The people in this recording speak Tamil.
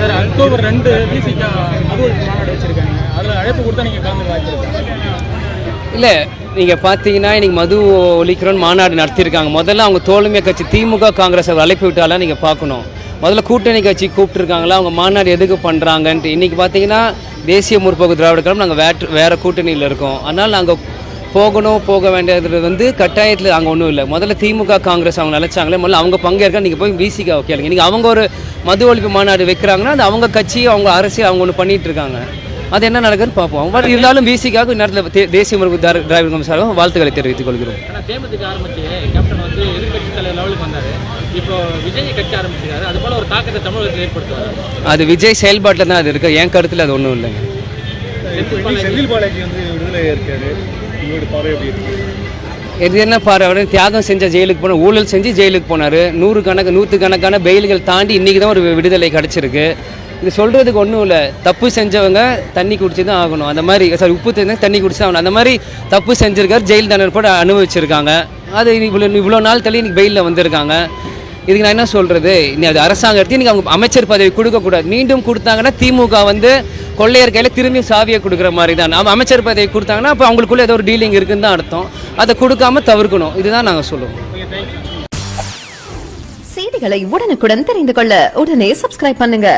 சார் அக்டோபர் 2 பிசிகா மது ஒழிப்பு மாநாடு வச்சிருக்காங்க. அதில் அழைப்பு கொடுத்தா நீங்கள் கலந்து வாய்ப்பு இல்லை. நீங்கள் பார்த்தீங்கன்னா இன்றைக்கி மது ஒழிக்கிறோன்னு மாநாடு நடத்தியிருக்காங்க. முதல்ல அவங்க தோழமை கட்சி திமுக காங்கிரஸ் அழைப்பு விட்டாலாம் நீங்கள் பார்க்கணும். முதல்ல கூட்டணி கட்சி கூப்பிட்டுருக்காங்களா, அவங்க மாநாடு எதுக்கு பண்ணுறாங்கன்ட்டு. இன்றைக்கி பார்த்தீங்கன்னா தேசிய முற்போக்கு திராவிட கழகம் நாங்கள் வேறு கூட்டணியில் இருக்கோம். அதனால் நாங்கள் போக வேண்டியது கட்டாயத்தில் அங்கே ஒன்றும் இல்லை. முதல்ல திமுக காங்கிரஸ் அவங்க நினச்சாங்களே, முதல்ல அவங்க பங்கேற்க நீங்கள் போய் பிசிகாவை கேளுங்க. இன்றைக்கி அவங்க ஒரு மது ஒழிப்பு மாநாடு வைக்கிறாங்கன்னா அது அவங்க கட்சி அவங்க அரசியல் அவங்க ஒன்று பண்ணிகிட்டு இருக்காங்க. அது என்ன நடக்குதுன்னு பார்ப்போம். பட் இருந்தாலும் பிசிகாவுக்கு நேரத்தில் தேசிய முற்போக்கு திராவிட கழகம் சார்பாக வாழ்த்துக்களை தெரிவித்துக் கொள்கிறோம். தேமுதிக ஆரம்பிச்சு கேப்டன் எதிர்கட்சி தலைவர் லெவலுக்கு வந்தார். இப்போ விஜய் கட்சி ஆரம்பிச்சிருக்காரு. அது போல ஒரு தாக்கத்தை தமிழகத்தில் ஏற்படுத்துவார். அது விஜய் செயல்பாட்டில் தான் அது இருக்குது. என் கருத்தில் அது ஒன்றும் இல்லைங்க. செந்தில் பாலாஜி விடுதலை இருக்காரு. இது என்ன பாரு, தியாகம் செஞ்ச ஜெயிலுக்கு போன, ஊழல் செஞ்சு ஜெயிலுக்கு போனார். நூற்றுக்கணக்கான பெயில்கள் தாண்டி இன்றைக்கி தான் ஒரு விடுதலை கிடச்சிருக்கு. இது சொல்கிறதுக்கு ஒன்றும் இல்லை. தப்பு செஞ்சவங்க தண்ணி குடிச்சு தான் ஆகணும். அந்த மாதிரி உப்பு தண்ணி குடிச்சு தான் ஆகணும். அந்த மாதிரி தப்பு செஞ்சுருக்காரு. ஜெயில் தண்டனை போட்டு அனுபவிச்சிருக்காங்க. அது இவ்வளோ நாள் தள்ளி இன்றைக்கி பெயிலில் வந்திருக்காங்க. இதுக்கு நான் என்ன சொல்கிறது, இனி அது அரசாங்கத்தை இன்றைக்கி அவங்க அமைச்சர் பதவி கொடுக்கக்கூடாது. மீண்டும் கொடுத்தாங்கன்னா திமுக கொள்ளையர் கையில் திரும்பியும் சாவியை கொடுக்குற மாதிரி தான். நம்ம அமைச்சர் பதவி கொடுத்தாங்கன்னா அப்போ அவங்களுக்குள்ள ஏதோ ஒரு டீலிங் இருக்குன்னு தான் அர்த்தம். அதை கொடுக்காம தவிர்க்கணும். இதுதான் நாங்கள் சொல்லுவோம். செய்திகளை உடனுக்குடன் தெரிந்து கொள்ள உடனே சப்ஸ்கிரைப் பண்ணுங்க.